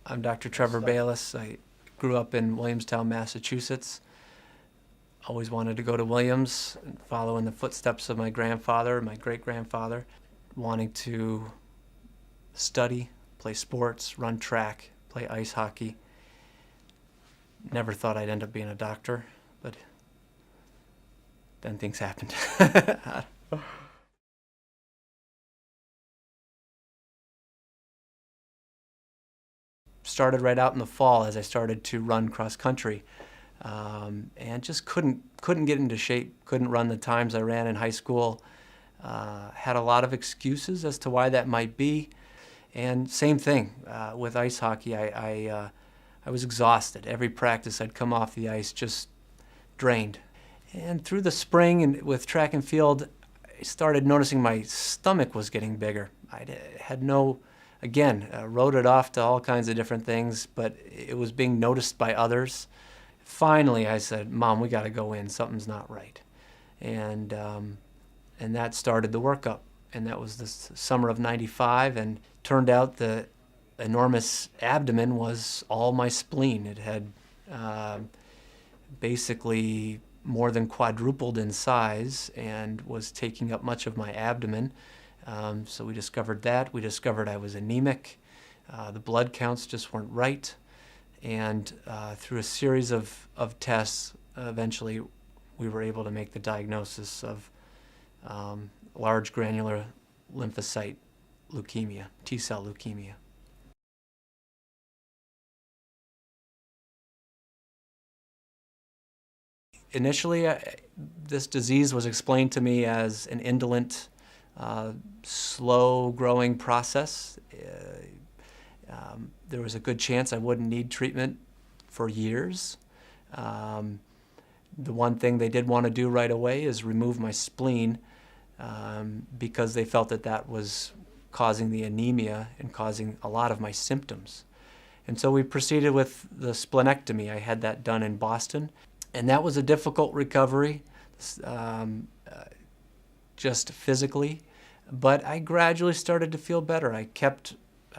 I'm Dr. Trevor Bayliss. I grew up in Williamstown, Massachusetts. Always wanted to go to Williams and follow in the footsteps of my grandfather, my great-grandfather, wanting to study, play sports, run track, play ice hockey. Never thought I'd end up being a doctor, but then things happened. Started right out in the fall as I started to run cross country, and just couldn't get into shape. Couldn't run the times I ran in high school. Had a lot of excuses as to why that might be, and same thing with ice hockey. I was exhausted. Every practice I'd come off the ice just drained. And through the spring and with track and field, I started noticing my stomach was getting bigger. I had no, again, wrote it off to all kinds of different things, but it was being noticed by others. Finally, I said, "Mom, we got to go in. Something's not right." And that started the workup. And that was the summer of '95, and turned out the enormous abdomen was all my spleen. It had basically more than quadrupled in size and was taking up much of my abdomen. So we discovered that. We discovered I was anemic. The blood counts just weren't right. And through a series of tests, eventually we were able to make the diagnosis of large granular lymphocyte leukemia, T-cell leukemia. Initially, this disease was explained to me as an indolent, slow-growing process. There was a good chance I wouldn't need treatment for years. The one thing they did want to do right away is remove my spleen because they felt that that was causing the anemia and causing a lot of my symptoms. And so we proceeded with the splenectomy. I had that done in Boston. And that was a difficult recovery, just physically, but I gradually started to feel better. I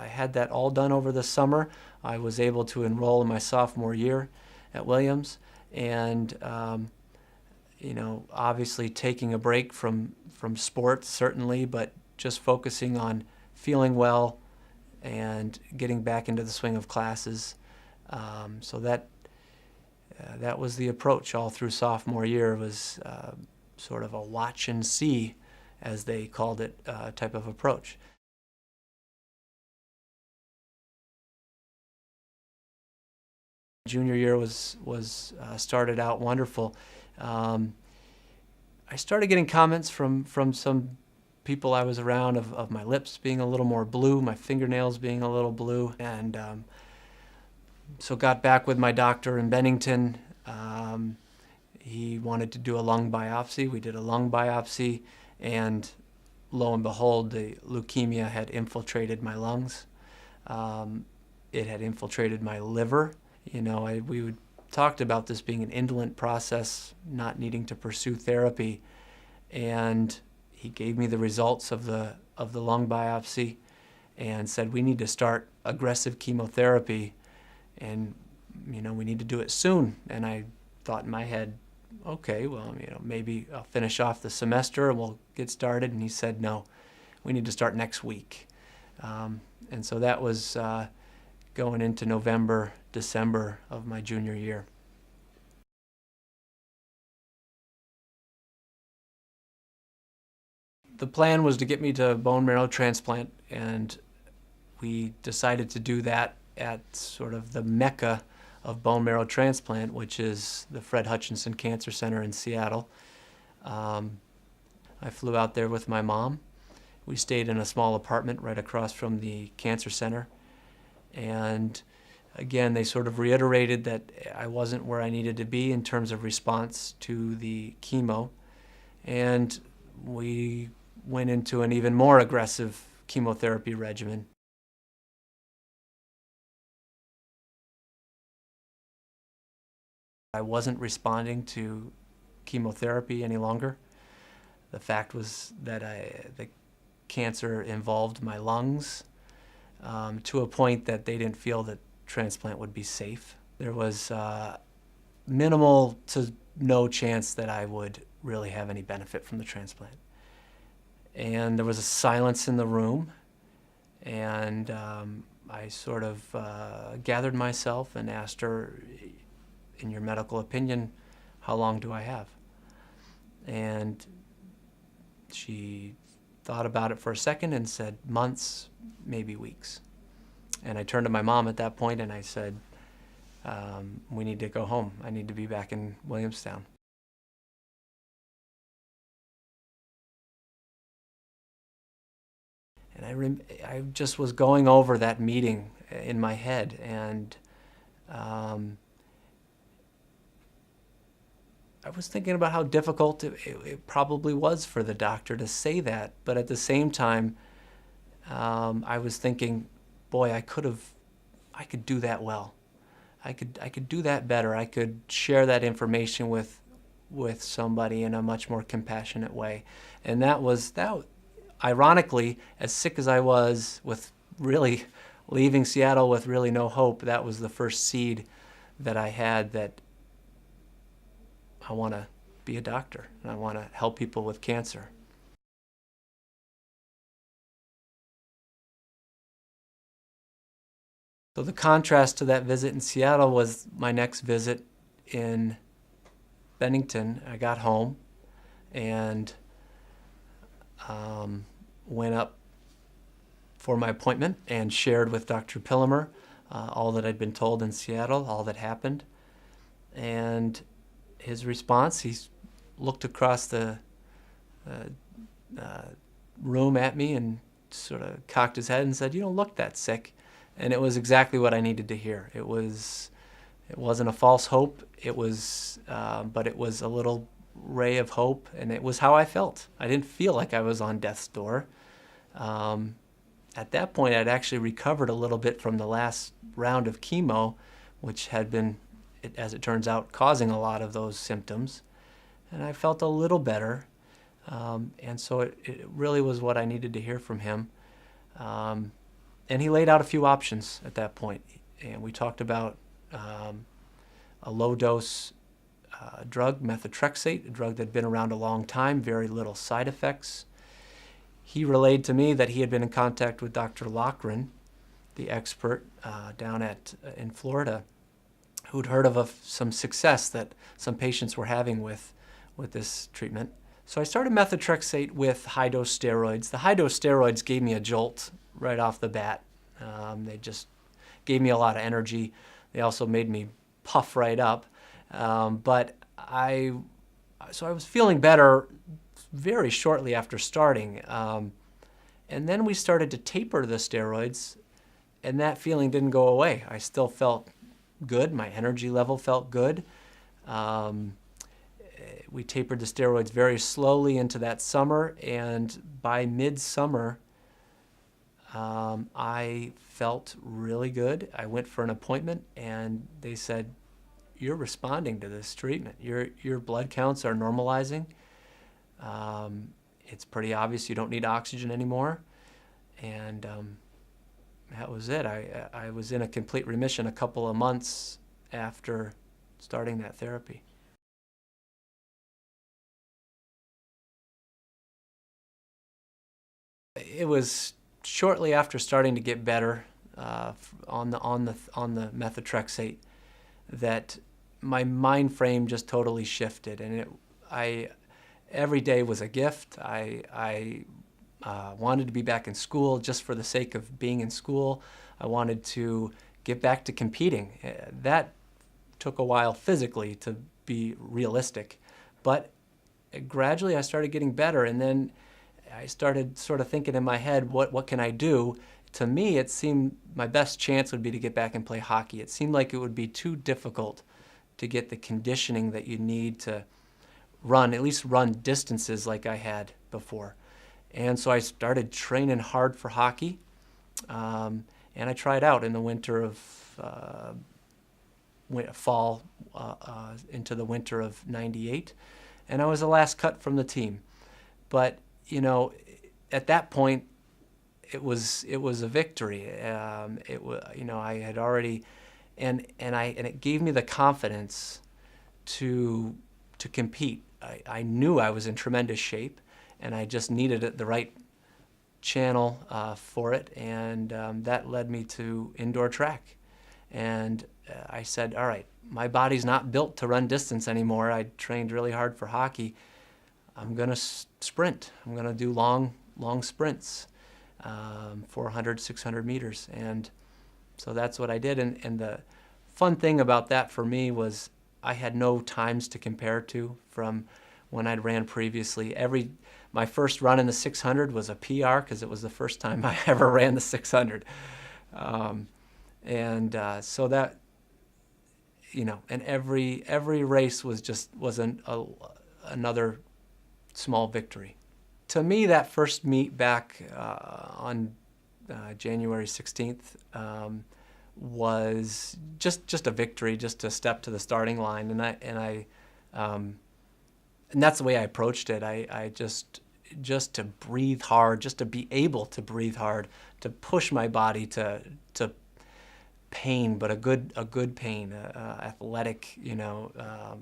had that all done over the summer. I was able to enroll in my sophomore year at Williams, and obviously taking a break from sports, certainly, but just focusing on feeling well and getting back into the swing of classes. So that was the approach all through sophomore year. Was sort of a watch and see, as they called it, type of approach. Junior year was started out wonderful. I started getting comments from some people I was around of my lips being a little more blue, my fingernails being a little blue, and so got back with my doctor in Bennington. He wanted to do a lung biopsy. We did a lung biopsy, and lo and behold, the leukemia had infiltrated my lungs. It had infiltrated my liver. We talked about this being an indolent process, not needing to pursue therapy, and he gave me the results of the lung biopsy and said, "We need to start aggressive chemotherapy, and we need to do it soon." And I thought in my head, okay, well, maybe I'll finish off the semester and we'll get started. And he said, "No, we need to start next week." And so that was going into November, December of my junior year. The plan was to get me to bone marrow transplant, and we decided to do that at sort of the mecca of bone marrow transplant, which is the Fred Hutchinson Cancer Center in Seattle. I flew out there with my mom. We stayed in a small apartment right across from the cancer center. And again, they sort of reiterated that I wasn't where I needed to be in terms of response to the chemo. And we went into an even more aggressive chemotherapy regimen. I wasn't responding to chemotherapy any longer. The fact was that the cancer involved my lungs to a point that they didn't feel that transplant would be safe. There was minimal to no chance that I would really have any benefit from the transplant. And there was a silence in the room, and I sort of gathered myself and asked her, in your medical opinion, how long do I have? And she thought about it for a second and said months, maybe weeks. And I turned to my mom at that point and I said, we need to go home. I need to be back in Williamstown. And I just was going over that meeting in my head, and I was thinking about how difficult it probably was for the doctor to say that, but at the same time, I was thinking, boy, I could do that well. I could do that better. I could share that information with somebody in a much more compassionate way. And that. Ironically, as sick as I was, with really leaving Seattle with really no hope, that was the first seed that I had that I want to be a doctor and I want to help people with cancer. So the contrast to that visit in Seattle was my next visit in Bennington. I got home and went up for my appointment and shared with Dr. Pillemer all that I'd been told in Seattle, all that happened. And his response, he looked across the room at me and sort of cocked his head and said, "You don't look that sick." And it was exactly what I needed to hear. It wasn't a false hope. But it was a little ray of hope, and it was how I felt. I didn't feel like I was on death's door. At that point, I'd actually recovered a little bit from the last round of chemo, which had been, as it turns out, causing a lot of those symptoms. And I felt a little better. And so it really was what I needed to hear from him. And he laid out a few options at that point. And we talked about a low-dose drug, methotrexate, a drug that had been around a long time, very little side effects. He relayed to me that he had been in contact with Dr. Loughran, the expert down in Florida, who'd heard of some success that some patients were having with this treatment. So I started methotrexate with high-dose steroids. The high-dose steroids gave me a jolt right off the bat. They just gave me a lot of energy. They also made me puff right up. But I was feeling better very shortly after starting. And then we started to taper the steroids, and that feeling didn't go away. I still felt good. My energy level felt good. We tapered the steroids very slowly into that summer, and by midsummer, I felt really good. I went for an appointment, and they said, "You're responding to this treatment. Your blood counts are normalizing. It's pretty obvious you don't need oxygen anymore." And that was it. I was in a complete remission a couple of months after starting that therapy. It was shortly after starting to get better on the methotrexate that my mind frame just totally shifted, and every day was a gift. I wanted to be back in school just for the sake of being in school. I wanted to get back to competing. That took a while physically, to be realistic, but gradually I started getting better, and then I started sort of thinking in my head, what can I do? To me, it seemed my best chance would be to get back and play hockey. It seemed like it would be too difficult to get the conditioning that you need to at least run distances like I had before. And so I started training hard for hockey, and I tried out in the winter of fall into the winter of '98, and I was the last cut from the team. But at that point, it was a victory. It was, you know, I had already, and it gave me the confidence to compete. I knew I was in tremendous shape, and I just needed the right channel for it, and that led me to indoor track. And I said, all right, my body's not built to run distance anymore. I trained really hard for hockey. I'm gonna sprint. I'm gonna do long sprints, 400, 600 meters. And so that's what I did. And the fun thing about that for me was I had no times to compare to from when I'd ran previously. My first run in the 600 was a PR because it was the first time I ever ran the 600. So that, you know, and every race was another small victory. To me, that first meet back on January 16th was just a victory, just a step to the starting line, and that's the way I approached it. I just to breathe hard, just to be able to breathe hard, to push my body to pain, but a good pain, athletic, you know,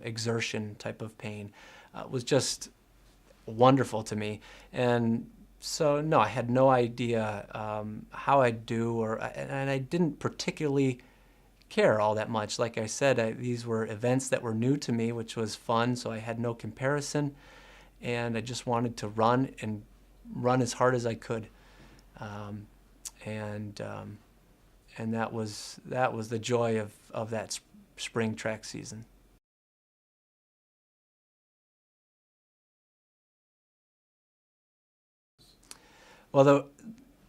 exertion type of pain, was just wonderful to me. And so no, I had no idea how I'd do, and I didn't particularly care all that much. Like I said, these were events that were new to me, which was fun, so I had no comparison, and I just wanted to run as hard as I could. And that was the joy of that spring track season. Well,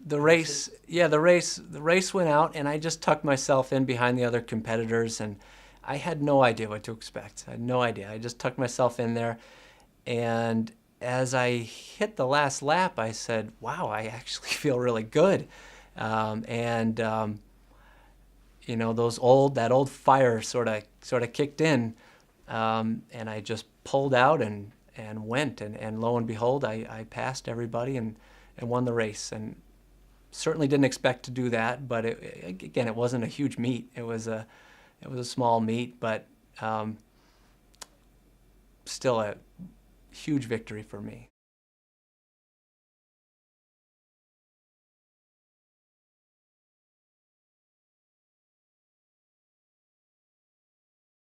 the race went out, and I just tucked myself in behind the other competitors, and I had no idea what to expect. I had no idea. I just tucked myself in there, and as I hit the last lap, I said, "Wow, I actually feel really good." And you know, that old fire sort of kicked in, and I just pulled out and went, and lo and behold, I passed everybody and won the race. And certainly didn't expect to do that, but again, it wasn't a huge meet. It was a small meet, but still a huge victory for me.